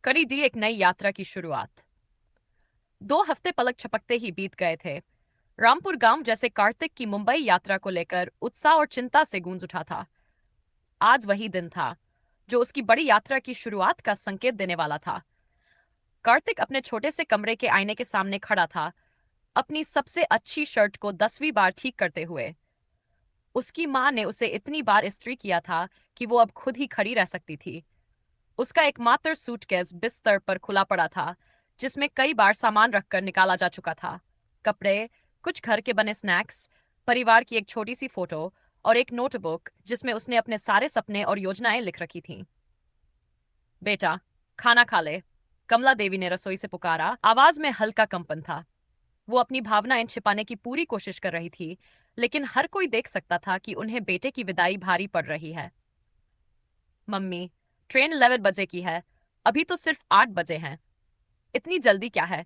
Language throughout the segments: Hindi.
करी दी एक नई यात्रा की शुरुआत। 2 हफ्ते पलक झपकते ही बीत गए थे। रामपुर गांव जैसे कार्तिक की मुंबई यात्रा को लेकर उत्साह और चिंता से गूंज उठा था। आज वही दिन था जो उसकी बड़ी यात्रा की शुरुआत का संकेत देने वाला था। कार्तिक अपने छोटे से कमरे के आईने के सामने खड़ा था, अपनी सबसे अच्छी शर्ट को 10वीं बार ठीक करते हुए। उसकी माँ ने उसे इतनी बार इस्त्री किया था कि वो अब खुद ही खड़ी रह सकती थी। उसका एकमात्र सूटकेस बिस्तर पर खुला पड़ा था, जिसमें कई बार सामान रखकर निकाला जा चुका था। कपड़े, कुछ घर के बने स्नैक्स, परिवार की एक छोटी सी फोटो और एक नोटबुक जिसमें उसने अपने सारे सपने और योजनाएं लिख रखी थीं। बेटा, खाना खा ले, कमला देवी ने रसोई से पुकारा। आवाज में हल्का कंपन था। वो अपनी भावनाएं छिपाने की पूरी कोशिश कर रही थी, लेकिन हर कोई देख सकता था कि उन्हें बेटे की विदाई भारी पड़ रही है। मम्मी, ट्रेन 11 बजे की है। अभी तो सिर्फ 8 बजे हैं। इतनी जल्दी क्या है?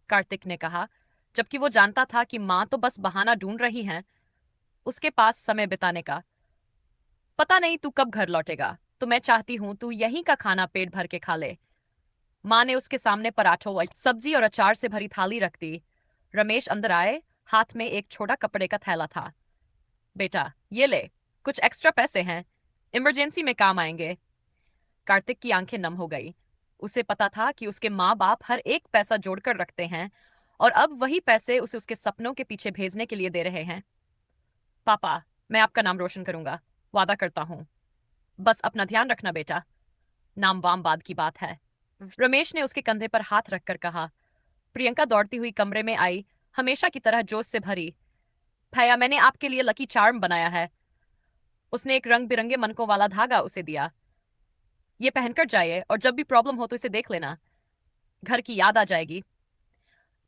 कार्तिक ने कहा, जबकि वो जानता था कि माँ तो बस बहाना ढूंढ रही हैं उसके पास समय बिताने का। पता नहीं तू कब घर लौटेगा, तो मैं चाहती हूँ तू यहीं का खाना पेट भर के खा ले। माँ ने उसके सामने पराठों, सब्जी और अचार से भरी थाली रख दी। रमेश अंदर आए, हाथ में एक छोटा कपड़े का थैला था। बेटा, ये ले, कुछ एक्स्ट्रा पैसे हैं, इमरजेंसी में काम आएंगे। कार्तिक की आंखें नम हो गई। उसे पता था कि उसके माँ बाप हर एक पैसा जोड़कर रखते हैं, और अब वही पैसे उसे उसके सपनों के पीछे भेजने के लिए दे रहे हैं। पापा, मैं आपका नाम रोशन करूंगा, वादा करता हूँ। बस अपना ध्यान रखना बेटा। नाम वाम बाद की बात है। रमेश ने उसके कंधे पर हाथ रखकर कहा। प्रियंका दौड़ती हुई कमरे में आई, हमेशा की तरह जोश से भरी। भैया, मैंने आपके लिए लकी चार्म बनाया है। उसने एक रंग बिरंगे मनकों वाला धागा उसे दिया। ये पहनकर जाइए, और जब भी प्रॉब्लम हो तो इसे देख लेना, घर की याद आ जाएगी।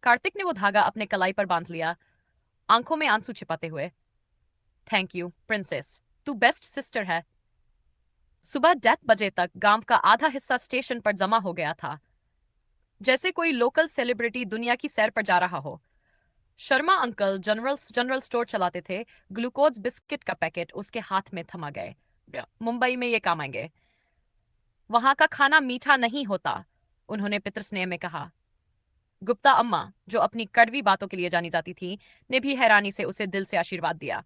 कार्तिक ने वो धागा अपने कलाई पर बांध लिया, आंखों में आंसू छिपाते हुए। थैंक यू प्रिंसेस, तू बेस्ट सिस्टर है। सुबह 10 बजे तक गांव का आधा हिस्सा स्टेशन पर जमा हो गया था, जैसे कोई लोकल सेलिब्रिटी दुनिया की सैर पर जा रहा हो। Sharma uncle general general store चलाते थे। ग्लूकोज बिस्किट का पैकेट उसके हाथ में थमा गए। मुंबई में ये काम आएंगे। वहां का खाना मीठा नहीं होता, उन्होंने पितृ स्नेह में कहा। गुप्ता अम्मा, जो अपनी कड़वी बातों के लिए जानी जाती थी, ने भी हैरानी से उसे दिल से आशीर्वाद दिया।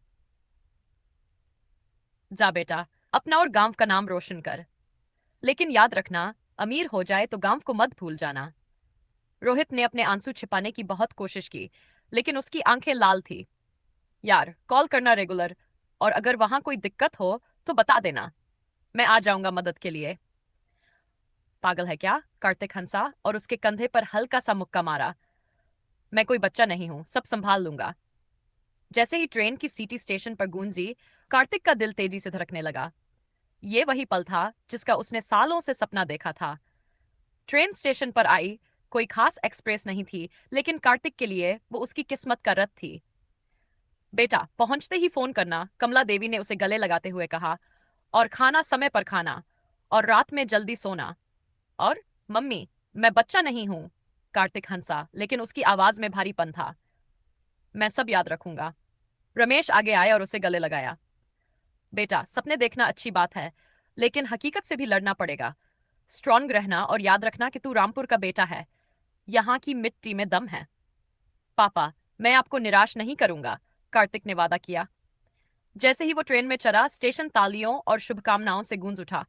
जा बेटा, अपना और गांव का नाम रोशन कर। लेकिन याद रखना, अमीर हो जाए तो गांव को मत भूल जाना। रोहित ने अपने आंसू छिपाने की बहुत कोशिश की, लेकिन उसकी आंखें लाल थी। यार, कॉल करना रेगुलर, और अगर वहां कोई दिक्कत हो तो बता देना, मैं आ जाऊंगा मदद के लिए। पागल है क्या? कार्तिक हंसा और उसके कंधे पर हल्का सा मुक्का मारा। मैं कोई बच्चा नहीं हूं, सब संभाल लूंगा। जैसे ही ट्रेन की सीटी स्टेशन पर गूंजी, कार्तिक का दिल तेजी से धड़कने लगा। ये वही पल था जिसका उसने सालों से सपना देखा था। ट्रेन स्टेशन पर आई। कोई खास एक्सप्रेस नहीं थी, लेकिन कार्तिक के लिए वो उसकी किस्मत का रथ थी। बेटा, पहुंचते ही फोन करना, कमला देवी ने उसे गले लगाते हुए कहा। और खाना समय पर खाना, और रात में जल्दी सोना। और मम्मी, मैं बच्चा नहीं हूं। कार्तिक हंसा, लेकिन उसकी आवाज में भारीपन था। मैं सब याद रखूंगा। रमेश आगे आया और उसे गले लगाया। बेटा, सपने देखना अच्छी बात है, लेकिन हकीकत से भी लड़ना पड़ेगा। स्ट्रांग रहना, और याद रखना कि तू रामपुर का बेटा है। यहाँ की मिट्टी में दम है। पापा, मैं आपको निराश नहीं करूंगा, कार्तिक ने वादा किया। जैसे ही वो ट्रेन में चढ़ा, स्टेशन तालियों और शुभकामनाओं से गूंज उठा।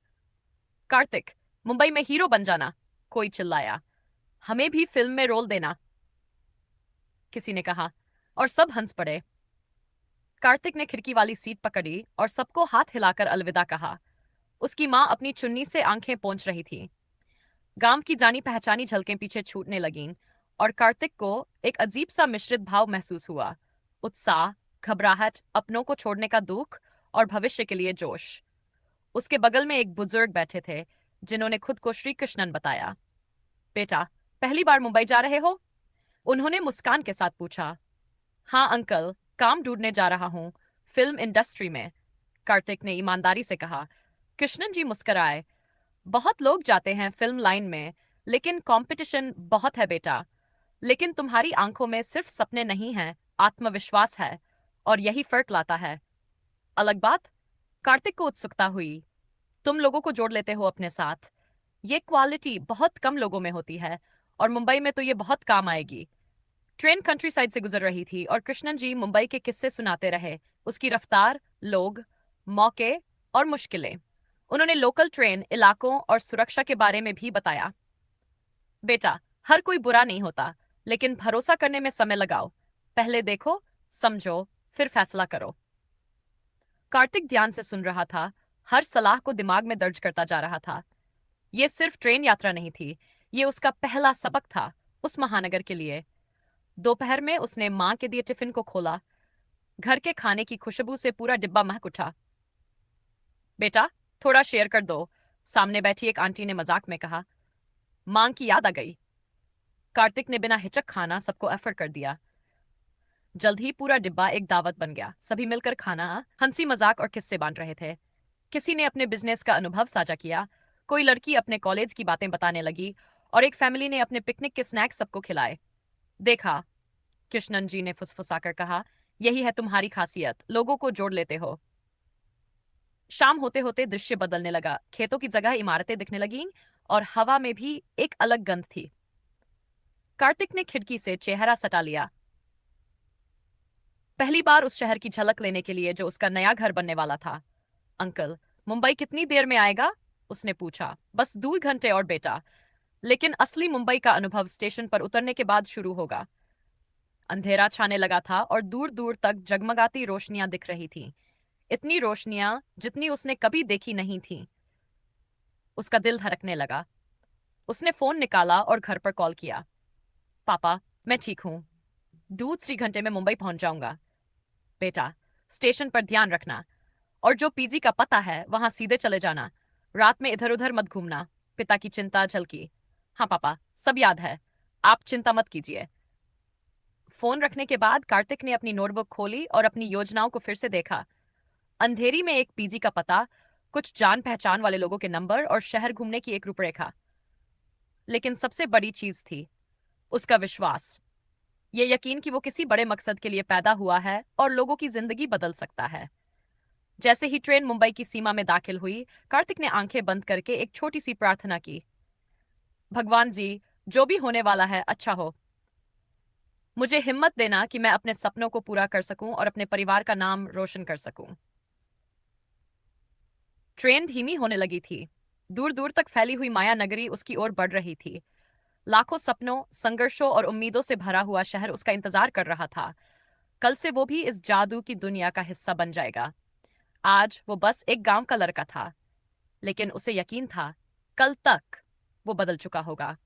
कार्तिक, मुंबई में हीरो बन जाना, कोई चिल्लाया। हमें भी फिल्म में रोल देना, किसी ने कहा, और सब हंस पड़े। कार्तिक ने खिड़की वाली सीट पकड़ी और सबको हाथ हिलाकर अलविदा कहा। उसकी माँ अपनी चुन्नी से आंखें पोंछ रही थी। गांव की जानी पहचानी झलकें पीछे छूटने लगीं, और कार्तिक को एक अजीब सा मिश्रित भाव महसूस हुआ। उत्साह, घबराहट, अपनों को छोड़ने का दुख, और भविष्य के लिए जोश। उसके बगल में एक बुजुर्ग बैठे थे, जिन्होंने खुद को श्री कृष्णन बताया। बेटा, पहली बार मुंबई जा रहे हो? उन्होंने मुस्कान के साथ पूछा। हाँ अंकल, काम ढूंढने जा रहा हूँ, फिल्म इंडस्ट्री में, कार्तिक ने ईमानदारी से कहा। कृष्णन जी मुस्कराए। बहुत लोग जाते हैं फिल्म लाइन में, लेकिन कंपटीशन बहुत है बेटा। लेकिन तुम्हारी आंखों में सिर्फ सपने नहीं हैं, आत्मविश्वास है, और यही फर्क लाता है। अलग बात? कार्तिक को उत्सुकता हुई। तुम लोगों को जोड़ लेते हो अपने साथ। ये क्वालिटी बहुत कम लोगों में होती है और मुंबई में तो ये बहुत काम आएगी। ट्रेन कंट्री साइड से गुजर रही थी और कृष्णन जी मुंबई के किस्से सुनाते रहे, उसकी रफ्तार, लोग, मौके और मुश्किलें। उन्होंने लोकल ट्रेन इलाकों और सुरक्षा के बारे में भी बताया। बेटा, हर कोई बुरा नहीं होता, लेकिन भरोसा करने में समय लगाओ। पहले देखो, समझो, फिर फैसला करो। कार्तिक ध्यान से सुन रहा था, हर सलाह को दिमाग में दर्ज करता जा रहा था। ये सिर्फ ट्रेन यात्रा नहीं थी, ये उसका पहला सबक था उस महानगर के लिए। दोपहर में उसने माँ के दिए टिफिन को खोला। घर के खाने की खुशबू से पूरा डिब्बा महक उठा। बेटा, थोड़ा शेयर कर दो, सामने बैठी एक आंटी ने मजाक में कहा। माँ की याद आ गई। कार्तिक ने बिना हिचक खाना सबको ऑफर कर दिया। जल्द ही पूरा डिब्बा एक दावत बन गया। सभी मिलकर खाना, हंसी मजाक और किस्से बांट रहे थे। किसी ने अपने बिजनेस का अनुभव साझा किया, कोई लड़की अपने कॉलेज की बातें बताने लगी और एक फैमिली ने अपने पिकनिक के स्नैक्स सबको खिलाए। देखा, कृष्णन जी ने फुसफुसाकर कहा, यही है तुम्हारी खासियत, लोगों को जोड़ लेते हो। शाम होते होते दृश्य बदलने लगा। खेतों की जगह इमारतें दिखने लगीं और हवा में भी एक अलग गंध थी। कार्तिक ने खिड़की से चेहरा सटा लिया। पहली बार उस शहर की झलक लेने के लिए जो उसका नया घर बनने वाला था। अंकल, मुंबई कितनी देर में आएगा? उसने पूछा। बस 2 घंटे और बेटा, लेकिन असली मुंबई का अनुभव स्टेशन पर उतरने के बाद शुरू होगा। अंधेरा छाने लगा था और दूर दूर तक जगमगाती रोशनियां दिख रही थीं। इतनी रोशनियां जितनी उसने कभी देखी नहीं थीं। उसका दिल धड़कने लगा। उसने फोन निकाला और घर पर कॉल किया। पापा, मैं ठीक हूँ, दूसरी घंटे में मुंबई पहुंच जाऊंगा। बेटा, स्टेशन पर ध्यान रखना और जो पीजी का पता है वहां सीधे चले जाना। रात में इधर उधर मत घूमना। पिता की चिंता झलकी। हाँ पापा, सब याद है, आप चिंता मत कीजिए। फोन रखने के बाद कार्तिक ने अपनी नोटबुक खोली और अपनी योजनाओं को फिर से देखा। अंधेरी में एक पीजी का पता, कुछ जान पहचान वाले लोगों के नंबर और शहर घूमने की एक रूपरेखा। लेकिन सबसे बड़ी चीज थी उसका विश्वास। ये यकीन कि वो किसी बड़े मकसद के लिए पैदा हुआ है और लोगों की जिंदगी बदल सकता है। जैसे ही ट्रेन मुंबई की सीमा में दाखिल हुई, कार्तिक ने आंखें बंद करके एक छोटी सी प्रार्थना की। भगवान जी, जो भी होने वाला है अच्छा हो। मुझे हिम्मत देना कि मैं अपने सपनों को पूरा कर सकूं और अपने परिवार का नाम रोशन कर सकूं। ट्रेन धीमी होने लगी थी। दूर दूर तक फैली हुई माया नगरी उसकी ओर बढ़ रही थी। लाखों सपनों, संघर्षों और उम्मीदों से भरा हुआ शहर उसका इंतजार कर रहा था। कल से वो भी इस जादू की दुनिया का हिस्सा बन जाएगा। आज वो बस एक गांव का लड़का था, लेकिन उसे यकीन था, कल तक वो बदल चुका होगा।